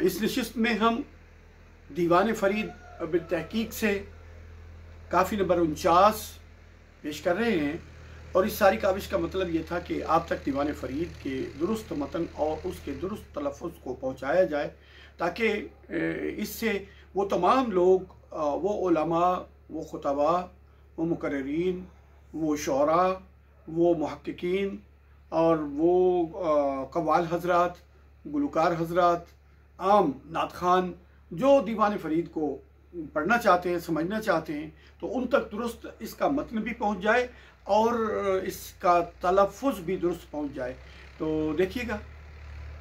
इस नशिस्त में हम दीवान फरीद बिल तहकीक से काफ़ी नंबर 49 पेश कर रहे हैं। और इस सारी काविश का मतलब ये था कि आप तक दीवान फरीद के दुरुस्त मतन और उसके दुरुस्त तलफ़ुज़ को पहुँचाया जाए, ताकि इससे वो तमाम लोग, वो उलमा, वो खुतबा, वो मुकर्रिरीन, वो शुअरा, वो मुहक्किकीन और वो कव्वाल हजरात, गुलकार हजरात, आम नात खान जो दीवान फरीद को पढ़ना चाहते हैं, समझना चाहते हैं, तो उन तक दुरुस्त इसका मतन भी पहुंच जाए और इसका तलफ़ुज़ भी दुरुस्त पहुंच जाए। तो देखिएगा,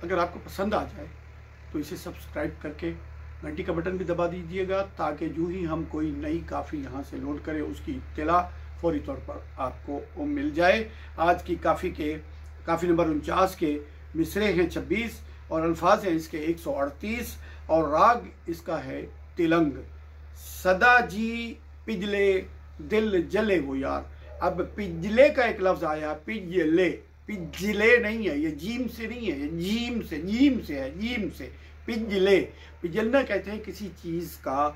अगर आपको पसंद आ जाए तो इसे सब्सक्राइब करके घंटी का बटन भी दबा दीजिएगा, ताकि जो ही हम कोई नई काफ़ी यहाँ से लोड करें उसकी इत्तला फौरी तौर पर आपको मिल जाए। आज की काफ़ी नंबर 49 के मिसरे हैं 26 और अल्फाज हैं इसके 138 और राग इसका है तिलंग। सदा जी पिजले दिल जले वो यार। अब पिजले का एक लफ्ज़ आया, पिजले, पिजले नहीं है, ये जीम से नहीं है, ये जीम से है, जीम से। पिजले, पिजलना कहते हैं किसी चीज़ का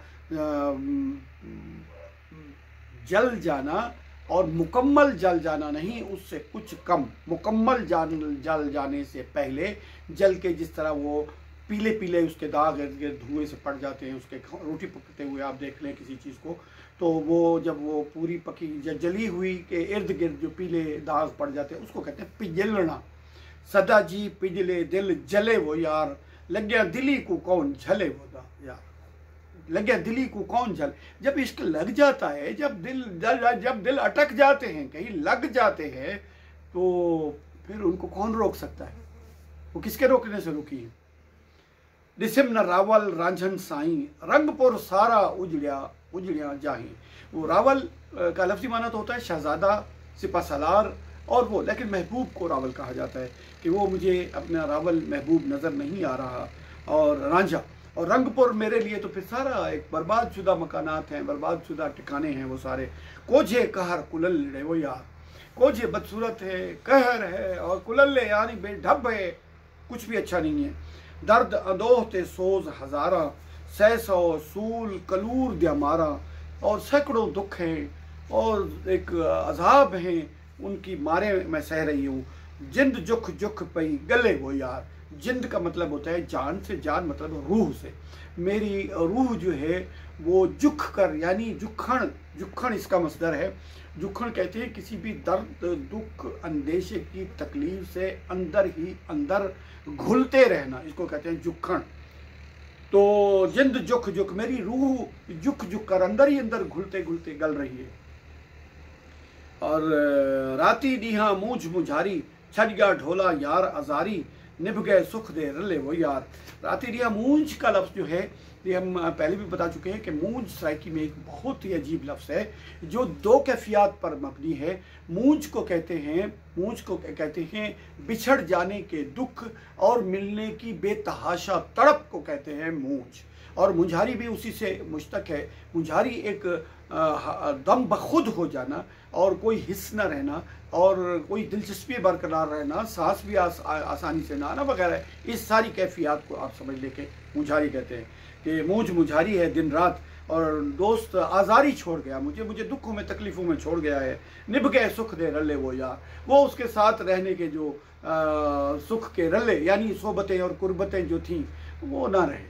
जल जाना, और मुकम्मल जल जाना नहीं, उससे कुछ कम। मुकम्मल जल जाने से पहले जल के जिस तरह वो पीले पीले उसके दाग इर्द गिर्द धुएं से पड़ जाते हैं, उसके रोटी पकते हुए आप देख लें किसी चीज़ को, तो वो जब वो पूरी पकी जली हुई के इर्द गिर्द जो पीले दाग पड़ जाते हैं उसको कहते हैं पिजलना। सदा जी पिजले दिल जले वो यार, लग्या दिली को कौन झले वो यार, लग्या दिली को कौन झल। जब इश्क लग जाता है, जब दिल अटक जाते हैं, कहीं लग जाते हैं, तो फिर उनको कौन रोक सकता है? वो किसके रोकने से रुकी है? दिसिम न रावल रांझन साई, रंगपुर सारा उजड़िया जाही। वो रावल का लफ्ज़ी माना तो होता है शहजादा, सिपा सलार और वो, लेकिन महबूब को रावल कहा जाता है कि वो मुझे अपना रावल महबूब नज़र नहीं आ रहा। और रांझा और रंगपुर मेरे लिए तो फिर सारा एक बर्बाद शुदा मकानात हैं, बर्बाद शुदा ठिकाने हैं वो सारे। कोझे कहर कुलल्ले वो यार, कोझे बदसूरत है, कहर है और कुलल्ले यानी बेढब है, कुछ भी अच्छा नहीं है। दर्द अदोह ते सोज हज़ारा, सै सौ सूल कलूर दे मारा। और सैकड़ों दुख हैं और एक अजाब हैं, उनकी मारे मैं सह रही हूँ। जिंद जुख जुख पई गले वो यार। जिंद का मतलब होता है जान से, जान मतलब रूह से। मेरी रूह जो है वो जुख कर, यानी जुखण, जुखण इसका मसदर है। जुखण कहते हैं किसी भी दर्द, दुख, अंदेशे की तकलीफ से अंदर ही अंदर घुलते रहना, इसको कहते हैं जुखण। तो जिंद जुख जुख, मेरी रूह जुख जुख कर अंदर ही अंदर घुलते घुलते गल रही है। और राती दीहा मूझ मुझारी, छज गया ढोला यार आजारी, निभ गए सुख दे रले वो यार। राती दिया मूंज का लफ्ज़ जो है ये हम पहले भी बता चुके हैं कि मूंज सराइकी में एक बहुत ही अजीब लफ्ज़ है जो दो कैफियत पर मबनी है। मूंज को कहते हैं बिछड़ जाने के दुख और मिलने की बेतहाशा तड़प को कहते हैं मूंज। और मुंझारी भी उसी से मुश्तक है। मुंझारी एक दम बखुद हो जाना और कोई हिस्स न रहना और कोई दिलचस्पी बरकरार रहना, सांस भी आसानी से ना आना वगैरह, इस सारी कैफियत को आप समझ लेके मुंझारी कहते हैं कि मूंझ मुझारी है दिन रात। और दोस्त आज़ारी छोड़ गया मुझे, मुझे दुखों में तकलीफ़ों में छोड़ गया है। निभ गए सुख दे रले वो यार, वो उसके साथ रहने के जो सुख के रले यानी सोबतें और कुर्बतें जो थीं वो ना रहे।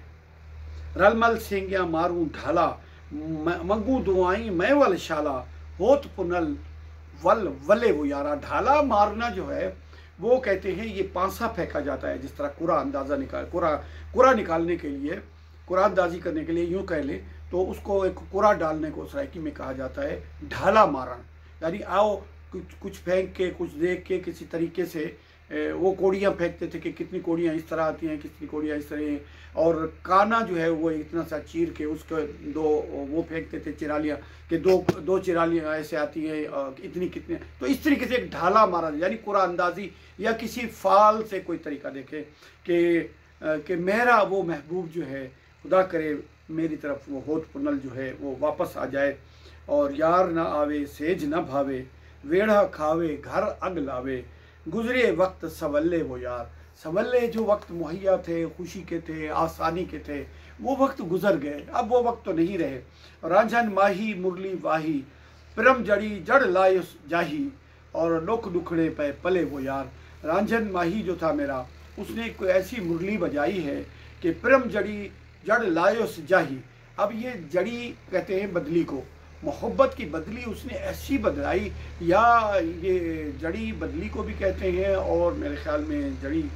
रलमल सेंगिया मारूं ढाला, मंगू दुआई मैं वल शाला, होत पुनल वल वले वो यारा। ढाला मारना जो है वो कहते हैं ये पांसा फेंका जाता है, जिस तरह कुरा निकालने के लिए, कुरा अंदाजी करने के लिए यूँ कह ले तो उसको एक कुरा डालने को सराइकी में कहा जाता है ढाला मारन। यानी आओ कुछ फेंक के, कुछ देख के किसी तरीके से वो कोड़ियाँ फेंकते थे कि कितनी कोड़ियाँ इस तरह आती हैं, कितनी कोड़ियाँ इस तरह हैं। और काना जो है वो इतना सा चीर के उसके दो वो फेंकते थे चिरालियाँ कि दो चिरालियाँ ऐसे आती हैं इतनी कितने। तो इस तरीके से एक ढाला मारा, यानी कुरा अंदाजी या किसी फाल से कोई तरीका देखे कि मेरा वो महबूब जो है खुदा करे मेरी तरफ वो होत पुनल जो है वो वापस आ जाए। और यार ना आवे सेज न भावे, वेढ़ा खावे घर अग लावे, गुजरे वक्त सवल्ले वो यार। संवल्ले जो वक्त मुहैया थे, खुशी के थे, आसानी के थे, वो वक्त गुजर गए, अब वो वक्त तो नहीं रहे। रांझन माही मुरली वाही, प्रेम जड़ी जड़ लायुस जाही, और लोक दुखड़े पे पले वो यार। रांझन माही जो था मेरा, उसने कोई ऐसी मुरली बजाई है कि प्रेम जड़ी जड़ लायुस जाही। अब ये जड़ी कहते हैं बदली को, मोहब्बत की बदली उसने ऐसी बदलाई, या ये जड़ी बदली को भी कहते हैं, और मेरे ख्याल में जड़ी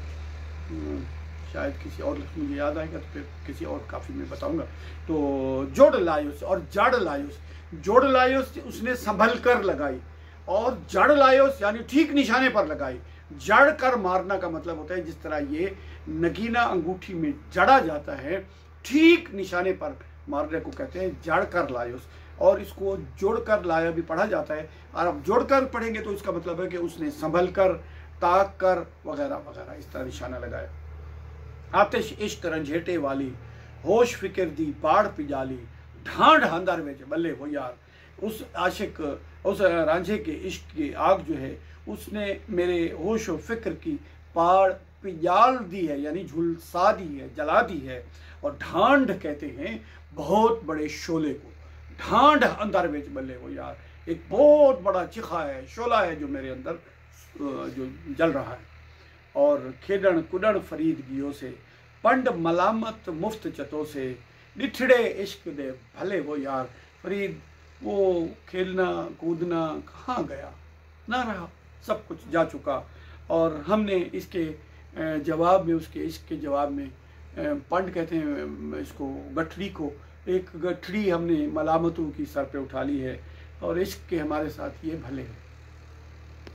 शायद किसी और मुझे याद आएगा तो फिर किसी और काफ़ी में बताऊंगा। तो जोड़ लायुस और जड़ लायुस, जोड़ लायुस उसने संभल कर लगाई, और जड़ लायुस यानी ठीक निशाने पर लगाई। जड़ कर मारना का मतलब होता है जिस तरह ये नगीना अंगूठी में जड़ा जाता है, ठीक निशाने पर मारने को कहते हैं जड़ कर लायुस। और इसको जोड़ कर लाया भी पढ़ा जाता है, और अब जोड़ कर पढ़ेंगे तो इसका मतलब है कि उसने संभल कर, ताक कर वगैरह वगैरह इस तरह निशाना लगाया। आतिश इश्क रंझेटे वाली, होश फिक्र दी पाड़ पिजाली, ढांढ अंदर में बल्ले हो यार। उस आशिक, उस रांझे के इश्क की आग जो है उसने मेरे होश व फिक्र की पाड़ पिजाल दी है, यानी झुलसा दी है, जला दी है। और ढांढ कहते हैं बहुत बड़े शोले को, ढांढ अंदर बेच बल्ले वो यार, एक बहुत बड़ा चिखा है, शोला है जो मेरे अंदर जो जल रहा है। और खेडण कुडण फरीद गियो से, पंड मलामत मुफ्त चतों से, डिठड़े इश्क दे भले वो यार। फरीद वो खेलना कूदना कहाँ गया, ना रहा, सब कुछ जा चुका। और हमने इसके जवाब में, उसके इश्क के जवाब में, पंड कहते हैं इसको गठड़ी को, एक गठड़ी हमने मलामतों की सर पे उठा ली है, और इश्क के हमारे साथ ये भले हैं।